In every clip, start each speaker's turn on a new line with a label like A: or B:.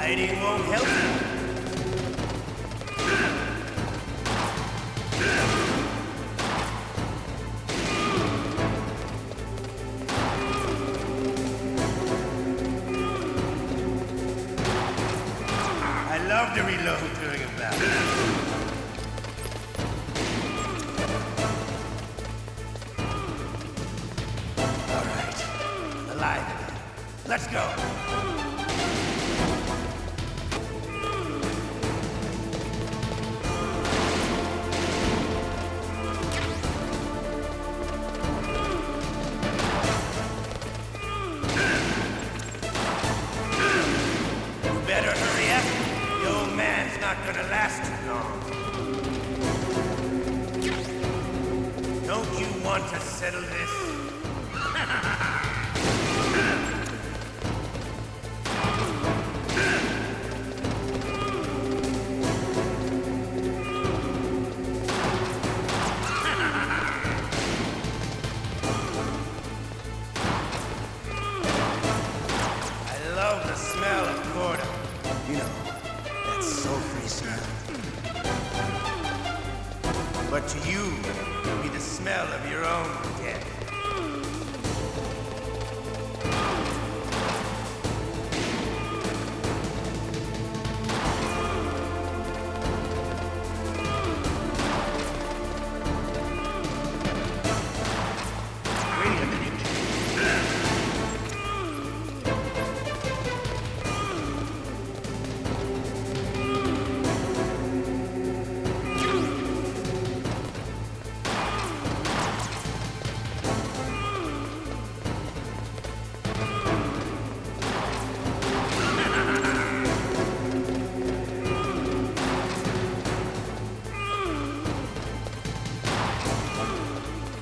A: Hiding won't help you. I love to reload during a battle. All right, alive again. Let's go. Better hurry up. The old man's not gonna last too long. Don't you want to settle this? I love the smell of corda. You know, that sulfury smell. But to you, it'll be the smell of your own death. Wait a minute.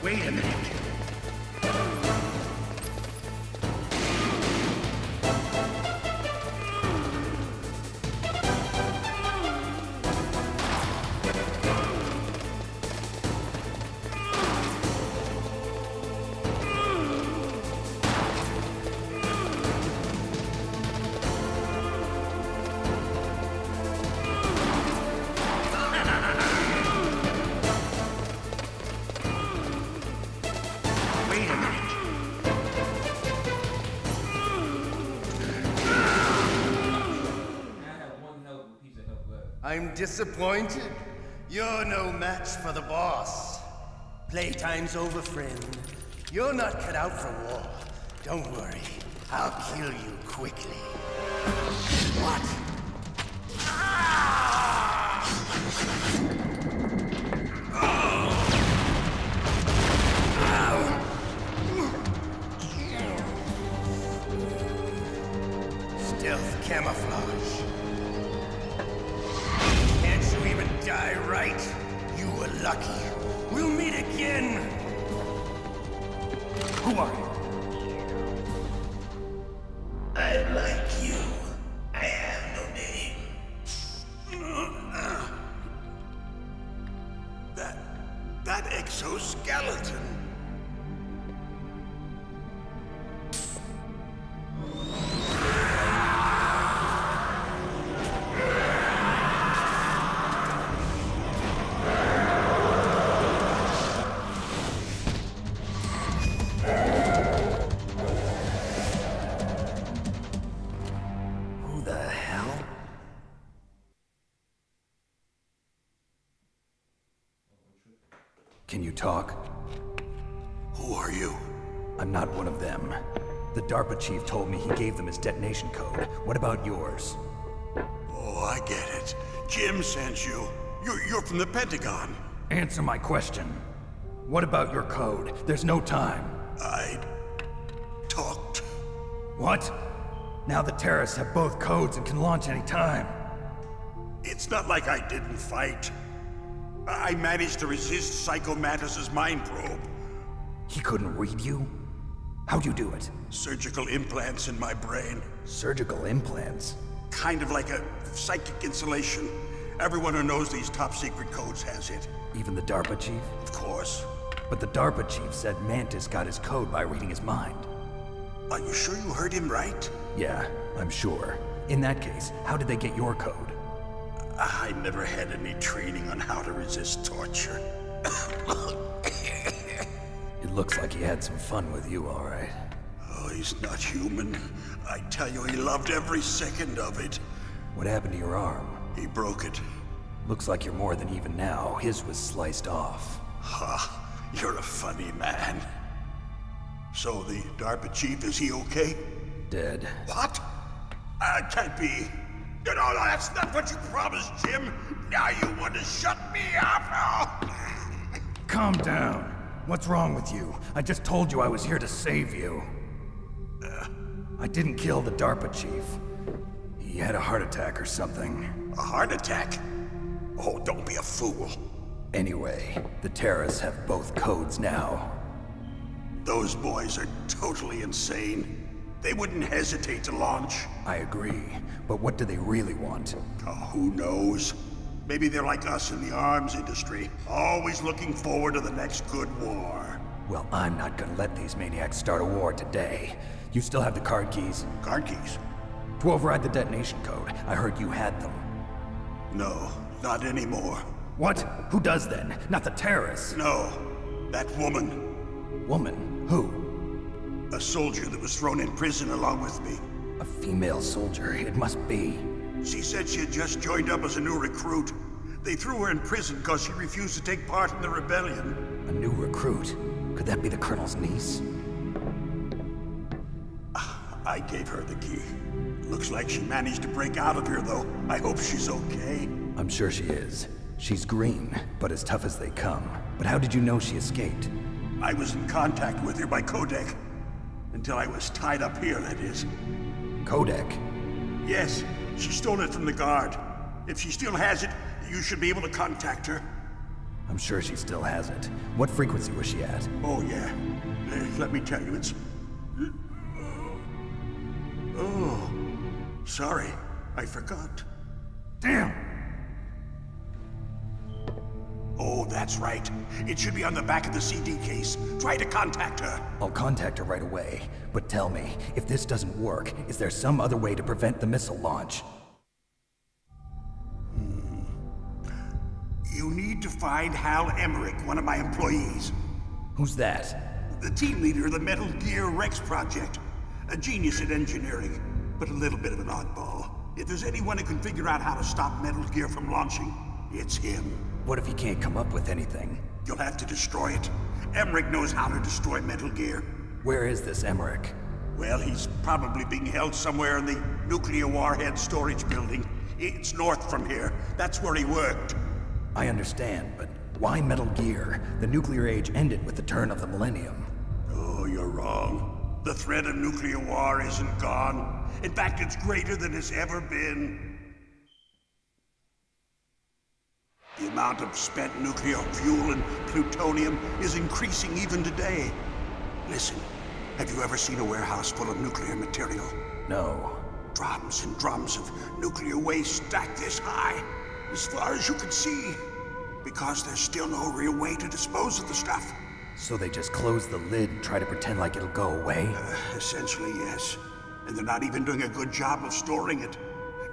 A: Wait a minute. Wait a minute. I'm disappointed. You're no match for the boss. Playtime's over, friend. You're not cut out for war. Don't worry. I'll kill you quickly. What? Stealth camouflage. Can't you even die right? You were lucky. We'll meet again. Who are you? I'm like you. I have no name. That exoskeleton. Who the hell?
B: Can you talk?
C: Who are you?
B: I'm not one of them. The DARPA chief told me he gave them his detonation code. What about yours?
C: Oh, Oh, I get it. Jim sent you. You're from the Pentagon.
B: Answer my question. What about your code? There's no time.
C: I talked.
B: What? Now the terrorists have both codes and can launch any time.
C: It's not like I didn't fight. I managed to resist Psycho Mantis's mind probe.
B: He couldn't read you? How'd you do it?
C: Surgical implants in my brain.
B: Surgical implants?
C: Kind of like a psychic insulation. Everyone who knows these top secret codes has it.
B: Even the DARPA chief?
C: Of course.
B: But the DARPA chief said Mantis got his code by reading his mind.
C: Are you sure you heard him right?
B: Yeah, I'm sure. In that case, how did they get your code?
C: I never had any training on how to resist torture.
B: It looks like he had some fun with you, all right.
C: Oh, he's not human. I tell you, he loved every second of it.
B: What happened to your arm?
C: He broke it.
B: Looks like you're more than even now. His was sliced off.
C: Ha, you're a funny man. So the DARPA chief, is he okay?
B: Dead.
C: What? Can't be. No, that's not what you promised, Jim. Now you want to shut me up? Oh.
B: Calm down. What's wrong with you? I just told you I was here to save you. I didn't kill the DARPA chief. He had a heart attack or something.
C: A heart attack? Oh, don't be a fool.
B: Anyway, the terrorists have both codes now.
C: Those boys are totally insane. They wouldn't hesitate to launch.
B: I agree, but what do they really want?
C: Oh, who knows? Maybe they're like us in the arms industry, always looking forward to the next good war.
B: Well, I'm not gonna let these maniacs start a war today. You still have the card keys?
C: Card keys?
B: To override the detonation code. I heard you had them.
C: No, not anymore.
B: What? Who does then? Not the terrorists.
C: No, that woman.
B: Woman? Who?
C: A soldier that was thrown in prison along with me.
B: A female soldier. It must be.
C: She said she had just joined up as a new recruit. They threw her in prison because she refused to take part in the rebellion.
B: A new recruit? Could that be the Colonel's niece?
C: I gave her the key. Looks like she managed to break out of here, though. I hope she's okay.
B: I'm sure she is. She's green, but as tough as they come. But how did you know she escaped?
C: I was in contact with her by codec. Until I was tied up here, that is.
B: Codec?
C: Yes, she stole it from the guard. If she still has it, you should be able to contact her.
B: I'm sure she still has it. What frequency was she at?
C: Oh, yeah. Let me tell you, it's... Oh, sorry. I forgot.
B: Damn!
C: Oh, that's right. It should be on the back of the CD case. Try to contact her.
B: I'll contact her right away. But tell me, if this doesn't work, is there some other way to prevent the missile launch?
C: You need to find Hal Emmerich, one of my employees.
B: Who's that?
C: The team leader of the Metal Gear Rex project. A genius at engineering, but a little bit of an oddball. If there's anyone who can figure out how to stop Metal Gear from launching, it's him.
B: What if he can't come up with anything?
C: You'll have to destroy it. Emmerich knows how to destroy Metal Gear.
B: Where is this Emmerich?
C: Well, he's probably being held somewhere in the nuclear warhead storage building. It's north from here. That's where he worked.
B: I understand, but why Metal Gear? The nuclear age ended with the turn of the millennium.
C: Oh, you're wrong. The threat of nuclear war isn't gone. In fact, it's greater than it's ever been. The amount of spent nuclear fuel and plutonium is increasing even today. Listen, have you ever seen a warehouse full of nuclear material?
B: No.
C: Drums and drums of nuclear waste stacked this high, as far as you can see, because there's still no real way to dispose of the stuff.
B: So they just close the lid and try to pretend like it'll go away?
C: Essentially, yes. And they're not even doing a good job of storing it.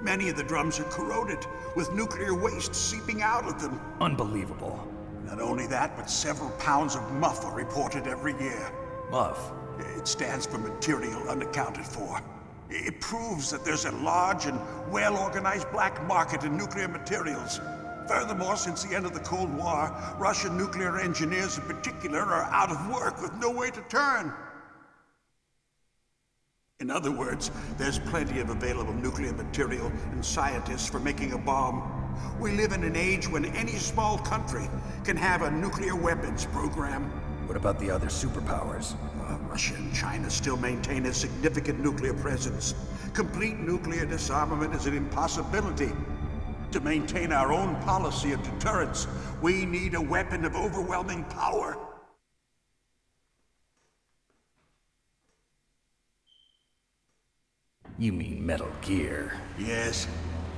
C: Many of the drums are corroded, with nuclear waste seeping out of them.
B: Unbelievable.
C: Not only that, but several pounds of MUF are reported every year.
B: MUF?
C: It stands for material unaccounted for. It proves that there's a large and well-organized black market in nuclear materials. Furthermore, since the end of the Cold War, Russian nuclear engineers in particular are out of work with no way to turn. In other words, there's plenty of available nuclear material and scientists for making a bomb. We live in an age when any small country can have a nuclear weapons program.
B: What about the other superpowers?
C: Russia and China still maintain a significant nuclear presence. Complete nuclear disarmament is an impossibility. To maintain our own policy of deterrence, we need a weapon of overwhelming power.
B: You mean Metal Gear.
C: Yes.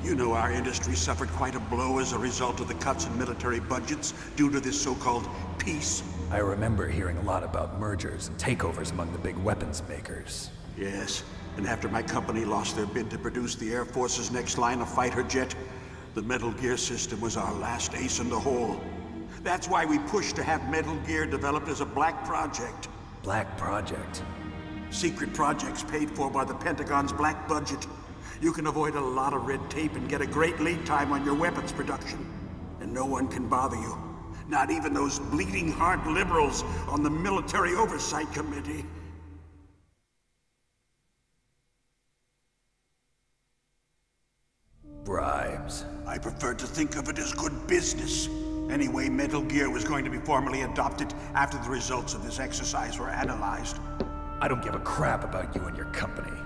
C: You know our industry suffered quite a blow as a result of the cuts in military budgets due to this so-called peace.
B: I remember hearing a lot about mergers and takeovers among the big weapons makers.
C: Yes, and after my company lost their bid to produce the Air Force's next line of fighter jet, the Metal Gear system was our last ace in the hole. That's why we pushed to have Metal Gear developed as a black project.
B: Black Project?
C: Secret projects paid for by the Pentagon's black budget. You can avoid a lot of red tape and get a great lead time on your weapons production. And no one can bother you. Not even those bleeding heart liberals on the Military Oversight Committee.
B: Bribes.
C: I prefer to think of it as good business. Anyway, Metal Gear was going to be formally adopted after the results of this exercise were analyzed.
B: I don't give a crap about you and your company.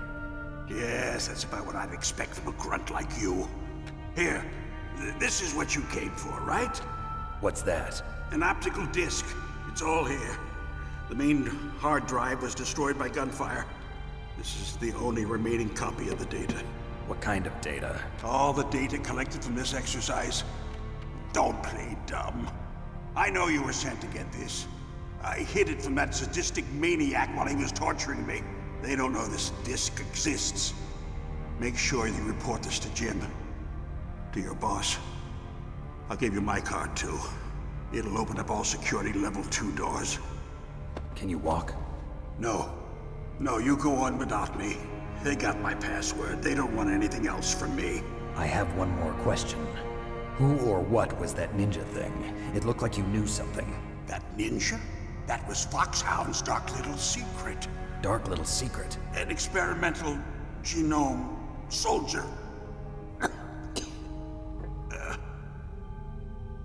C: Yes, that's about what I'd expect from a grunt like you. Here, this is what you came for, right?
B: What's that?
C: An optical disc. It's all here. The main hard drive was destroyed by gunfire. This is the only remaining copy of the data.
B: What kind of data?
C: All the data collected from this exercise. Don't play dumb. I know you were sent to get this. I hid it from that sadistic maniac while he was torturing me. They don't know this disc exists. Make sure you report this to Jim. To your boss. I'll give you my card, too. It'll open up all security level 2 doors.
B: Can you walk?
C: No. No, you go on without me. They got my password. They don't want anything else from me.
B: I have one more question. Who or what was that ninja thing? It looked like you knew something.
C: That ninja? That was Foxhound's dark little secret.
B: Dark little secret?
C: An experimental genome soldier.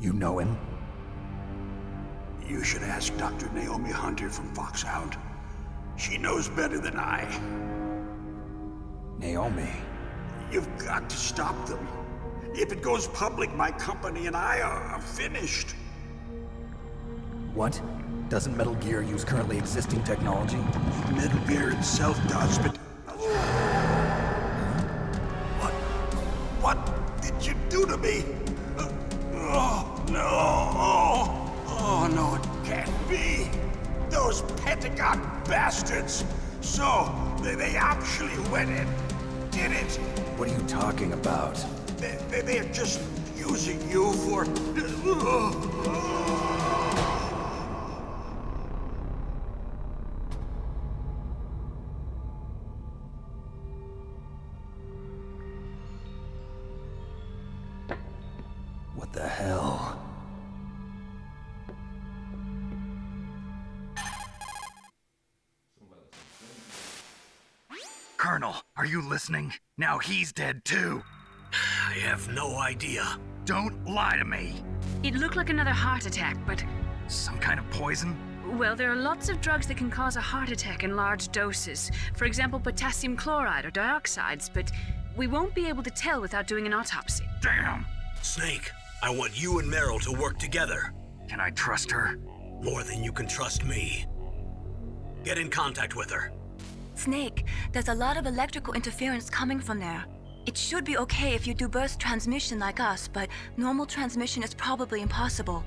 B: You know him?
C: You should ask Dr. Naomi Hunter from Foxhound. She knows better than I.
B: Naomi?
C: You've got to stop them. If it goes public, my company and I are finished.
B: What? Doesn't Metal Gear use currently existing technology?
C: Metal Gear itself does, but... What did you do to me? Oh, no. Oh, no, it can't be. Those Pentagon bastards. So, they actually went and did it.
B: What are you talking about?
C: They're just using you for...
B: What the hell? Colonel, are you listening? Now he's dead too.
D: I have no idea.
B: Don't lie to me.
E: It looked like another heart attack, but...
B: Some kind of poison?
E: Well, there are lots of drugs that can cause a heart attack in large doses. For example, potassium chloride or dioxides, but we won't be able to tell without doing an autopsy.
B: Damn!
D: Snake, I want you and Meryl to work together.
B: Can I trust her?
D: More than you can trust me. Get in contact with her.
F: Snake, there's a lot of electrical interference coming from there. It should be okay if you do burst transmission like us, but normal transmission is probably impossible.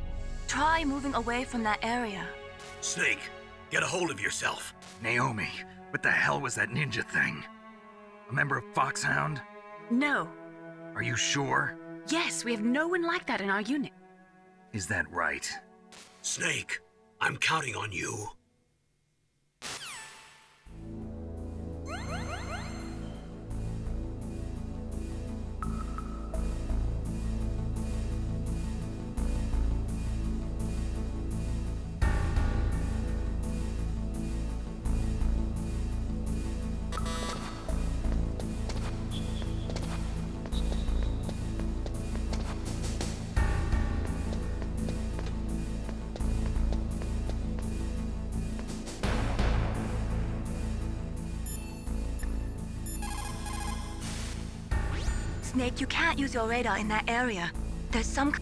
F: Try moving away from that area.
D: Snake, get a hold of yourself.
B: Naomi, what the hell was that ninja thing? A member of Foxhound?
E: No.
B: Are you sure?
E: Yes, we have no one like that in our unit.
B: Is that right?
D: Snake, I'm counting on you.
F: Snake, you can't use your radar in that area. There's some...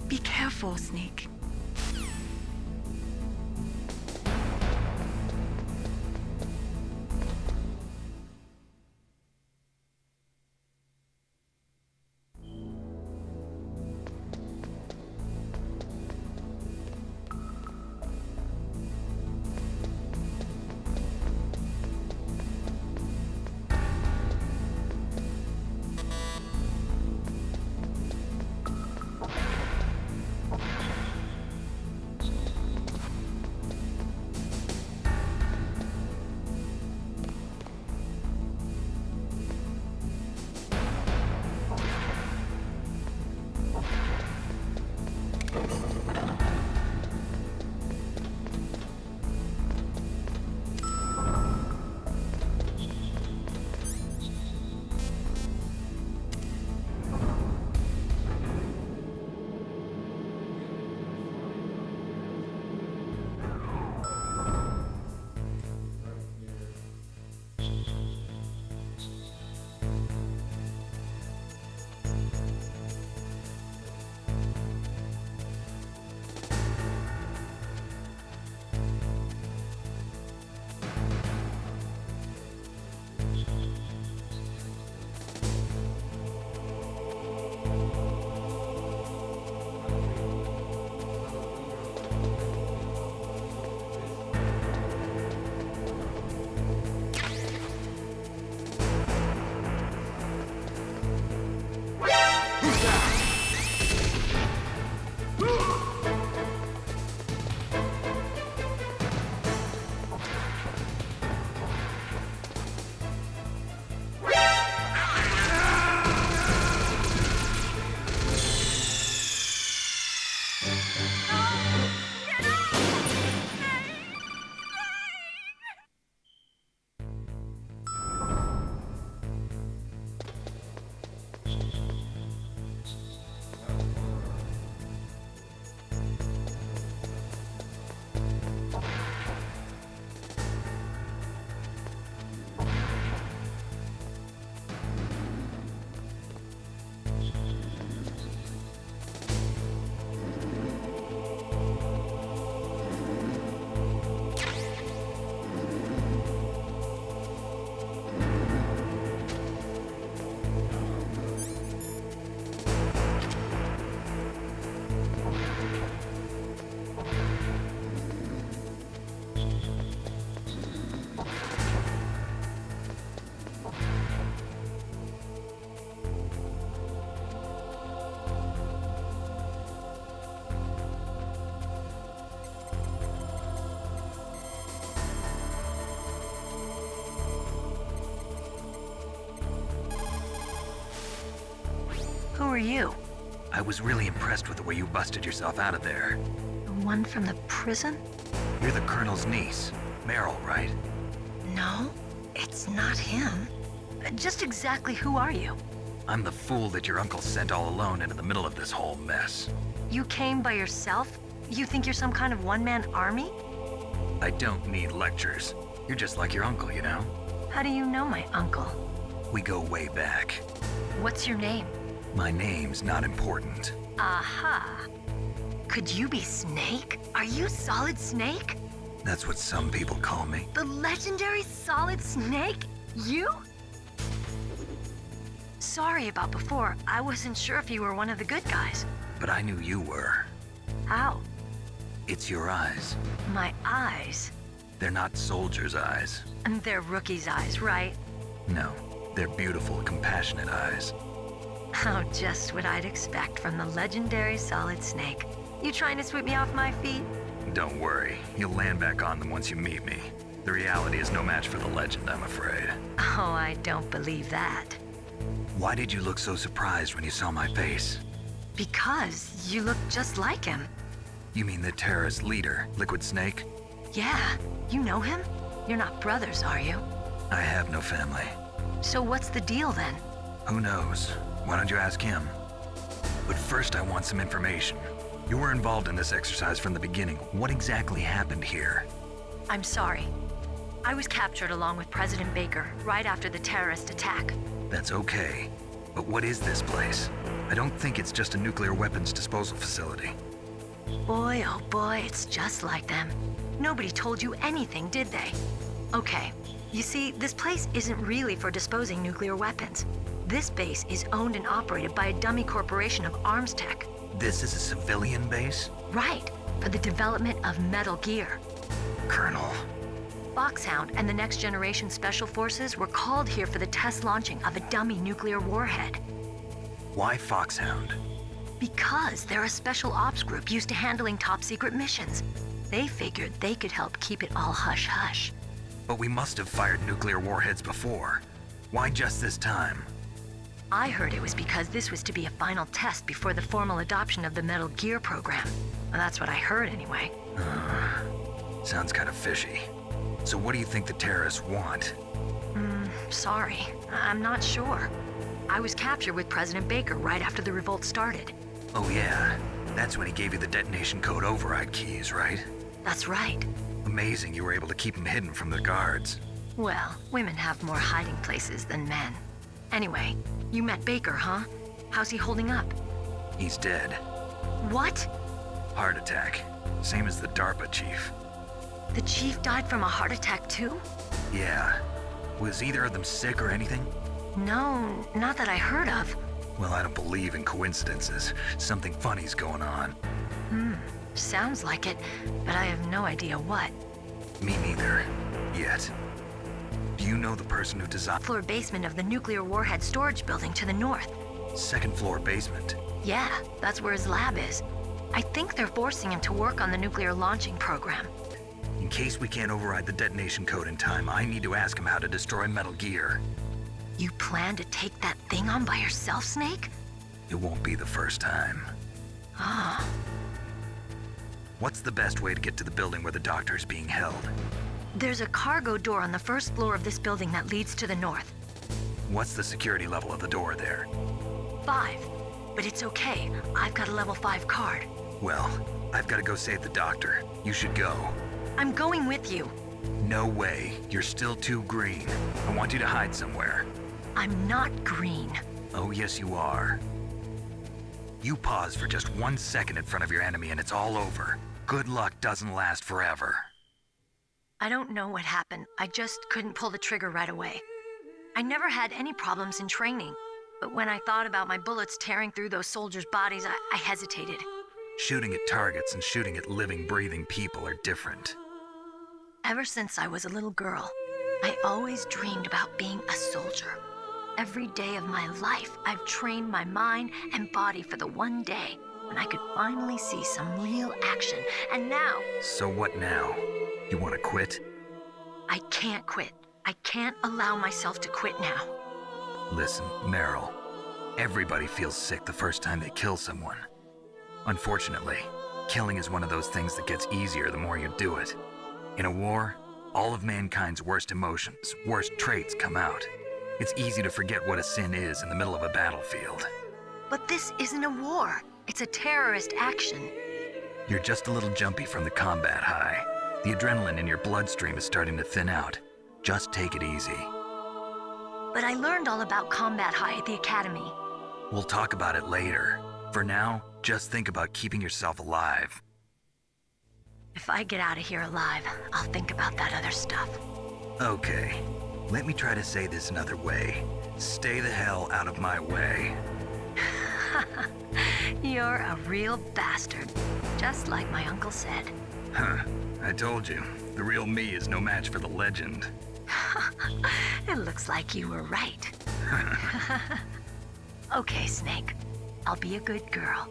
F: Be careful, Snake.
G: Who are you?
B: I was really impressed with the way you busted yourself out of there.
G: The one from the prison?
B: You're the Colonel's niece, Meryl, right?
G: No, it's not him. Just exactly who are you?
B: I'm the fool that your uncle sent all alone into the middle of this whole mess.
G: You came by yourself? You think you're some kind of one-man army?
B: I don't need lectures. You're just like your uncle, you know?
G: How do you know my uncle?
B: We go way back.
G: What's your name?
B: My name's not important.
G: Aha. Could you be Snake? Are you Solid Snake?
B: That's what some people call me.
G: The legendary Solid Snake? You? Sorry about before. I wasn't sure if you were one of the good guys.
B: But I knew you were.
G: How?
B: It's your eyes.
G: My eyes?
B: They're not soldiers' eyes.
G: And they're rookies' eyes, right?
B: No, they're beautiful, compassionate eyes.
G: Oh, just what I'd expect from the legendary Solid Snake. You trying to sweep me off my feet?
B: Don't worry, you'll land back on them once you meet me. The reality is no match for the legend, I'm afraid.
G: Oh, I don't believe that.
B: Why did you look so surprised when you saw my face?
G: Because you look just like him.
B: You mean the terrorist leader, Liquid Snake?
G: Yeah, you know him? You're not brothers, are you?
B: I have no family.
G: So what's the deal then?
B: Who knows? Why don't you ask him? But first I want some information. You were involved in this exercise from the beginning. What exactly happened here?
G: I'm sorry. I was captured along with President Baker right after the terrorist attack.
B: That's okay. But what is this place? I don't think it's just a nuclear weapons disposal facility.
G: Boy, oh boy, it's just like them. Nobody told you anything, did they? Okay, you see, this place isn't really for disposing nuclear weapons. This base is owned and operated by a dummy corporation of arms tech.
B: This is a civilian base?
G: Right, for the development of Metal Gear.
B: Colonel.
G: Foxhound and the Next Generation Special Forces were called here for the test launching of a dummy nuclear warhead.
B: Why Foxhound?
G: Because they're a special ops group used to handling top secret missions. They figured they could help keep it all hush-hush.
B: But we must have fired nuclear warheads before. Why just this time?
G: I heard it was because this was to be a final test before the formal adoption of the Metal Gear program. Well, that's what I heard anyway.
B: Sounds kind of fishy. So what do you think the terrorists want?
G: Sorry, I'm not sure. I was captured with President Baker right after the revolt started.
B: Oh yeah, that's when he gave you the detonation code override keys, right?
G: That's right.
B: Amazing you were able to keep them hidden from the guards.
G: Well, women have more hiding places than men. Anyway, you met Baker, huh? How's he holding up?
B: He's dead.
G: What?
B: Heart attack. Same as the DARPA chief.
G: The chief died from a heart attack too?
B: Yeah. Was either of them sick or anything?
G: No, not that I heard of.
B: Well, I don't believe in coincidences. Something funny's going on.
G: Sounds like it, but I have no idea what.
B: Me neither. Yet. Do you know the person who designed
G: Floor basement of the nuclear warhead storage building to the north.
B: second floor basement?
G: Yeah, that's where his lab is. I think they're forcing him to work on the nuclear launching program.
B: In case we can't override the detonation code in time, I need to ask him how to destroy Metal Gear.
G: You plan to take that thing on by yourself, Snake?
B: It won't be the first time. What's the best way to get to the building where the doctor is being held?
G: There's a cargo door on the first floor of this building that leads to the north.
B: What's the security level of the door there?
G: 5. But it's okay. I've got a level 5 card.
B: Well, I've got to go save the doctor. You should go.
G: I'm going with you.
B: No way. You're still too green. I want you to hide somewhere.
G: I'm not green.
B: Oh, yes, you are. You pause for just 1 second in front of your enemy and it's all over. Good luck doesn't last forever.
G: I don't know what happened. I just couldn't pull the trigger right away. I never had any problems in training, but when I thought about my bullets tearing through those soldiers' bodies, I hesitated.
B: Shooting at targets and shooting at living, breathing people are different.
G: Ever since I was a little girl, I always dreamed about being a soldier. Every day of my life, I've trained my mind and body for the one day when I could finally see some real action. And now,
B: So what now? You want to quit?
G: I can't quit. I can't allow myself to quit now.
B: Listen, Meryl. Everybody feels sick the first time they kill someone. Unfortunately, killing is one of those things that gets easier the more you do it. In a war, all of mankind's worst emotions, worst traits come out. It's easy to forget what a sin is in the middle of a battlefield.
G: But this isn't a war. It's a terrorist action.
B: You're just a little jumpy from the combat high. The adrenaline in your bloodstream is starting to thin out. Just take it easy.
G: But I learned all about combat high at the academy.
B: We'll talk about it later. For now, just think about keeping yourself alive.
G: If I get out of here alive, I'll think about that other stuff.
B: Okay, let me try to say this another way. Stay the hell out of my way.
G: You're a real bastard, just like my uncle said.
B: Huh, I told you. The real me is no match for the legend.
G: It looks like you were right. Okay, Snake. I'll be a good girl.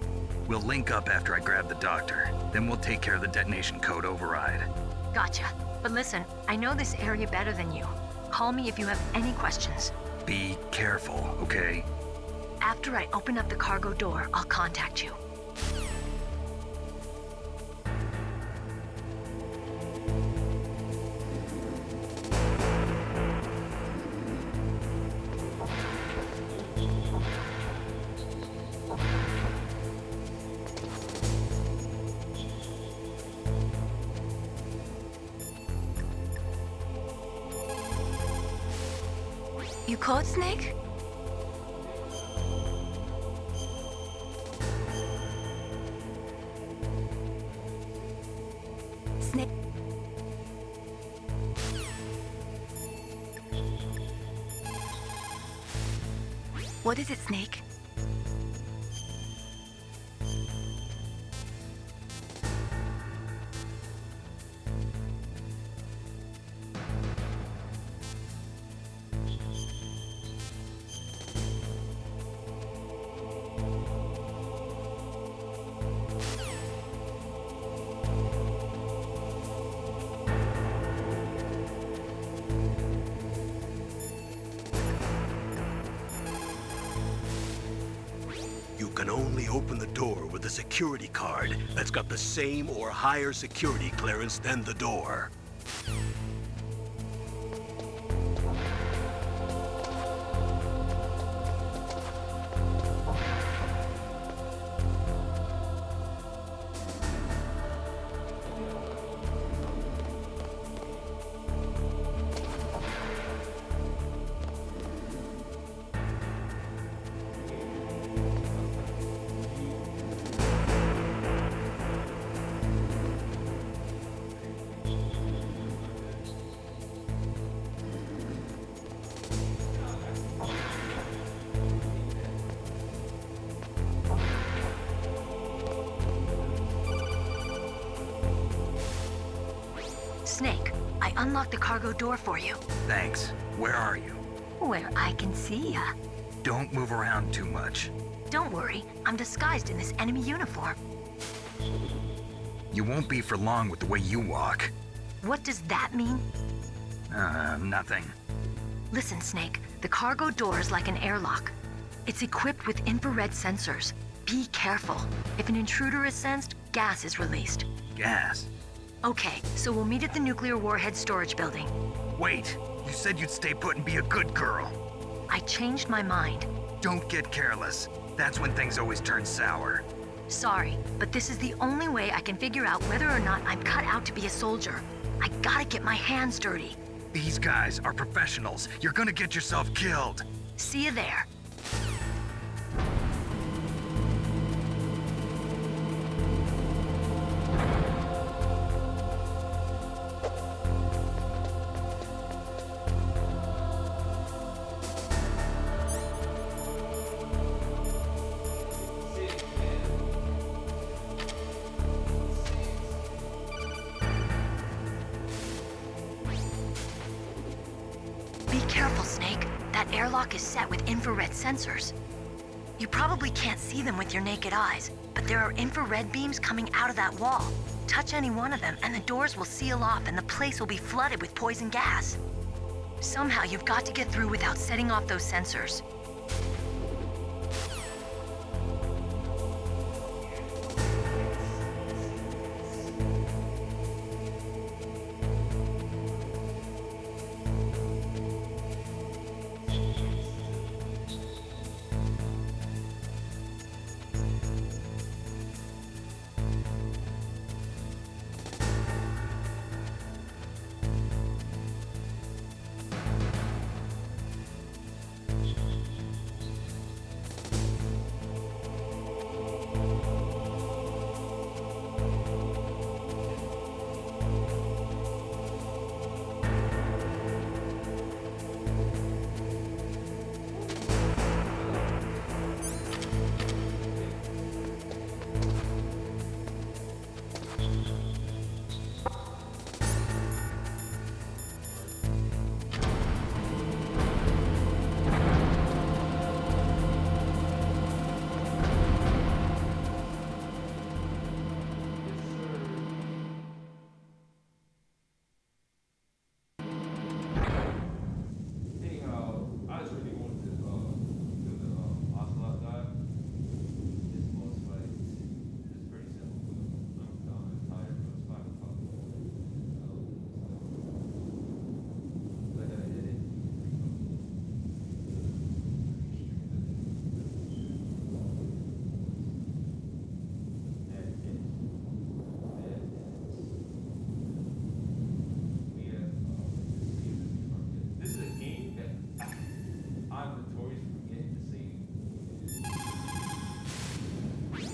B: We'll link up after I grab the doctor. Then we'll take care of the detonation code override.
G: Gotcha. But listen, I know this area better than you. Call me if you have any questions.
B: Be careful, okay?
G: After I open up the cargo door, I'll contact you.
F: You caught Snake? Snake. What is it, Snake?
D: You can only open the door with a security card that's got the same or higher security clearance than the door.
G: Snake, I unlocked the cargo door for you.
B: Thanks. Where are you?
G: Where I can see ya.
B: Don't move around too much.
G: Don't worry, I'm disguised in this enemy uniform.
B: You won't be for long with the way you walk.
G: What does that mean?
B: Nothing.
G: Listen, Snake, the cargo door is like an airlock. It's equipped with infrared sensors. Be careful. If an intruder is sensed, gas is released.
B: Gas.
G: Okay, so we'll meet at the nuclear warhead storage building.
B: Wait, you said you'd stay put and be a good girl.
G: I changed my mind.
B: Don't get careless. That's when things always turn sour.
G: Sorry, but this is the only way I can figure out whether or not I'm cut out to be a soldier. I gotta get my hands dirty.
B: These guys are professionals. You're gonna get yourself killed.
G: See you there. Be careful, Snake. That airlock is set with infrared sensors. You probably can't see them with your naked eyes, but there are infrared beams coming out of that wall. Touch any one of them and the doors will seal off and the place will be flooded with poison gas. Somehow you've got to get through without setting off those sensors.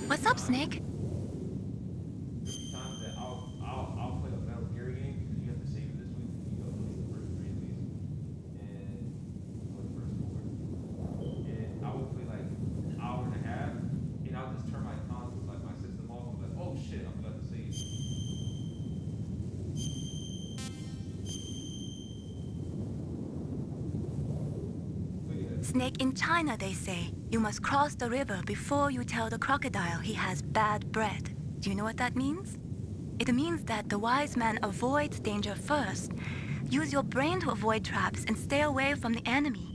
F: What's up, Snake?
H: Times that I'll play a Metal Gear game because you have to save it this week. You go play the first 3 at least, and or the first 4. And I will play like an hour and a half, and I'll just turn my console, like my system off. I'm like, oh shit, I forgot to save. But yeah.
F: Snake, in China, they say, you must cross the river before you tell the crocodile he has bad bread. Do you know what that means? It means that the wise man avoids danger first. Use your brain to avoid traps and stay away from the enemy.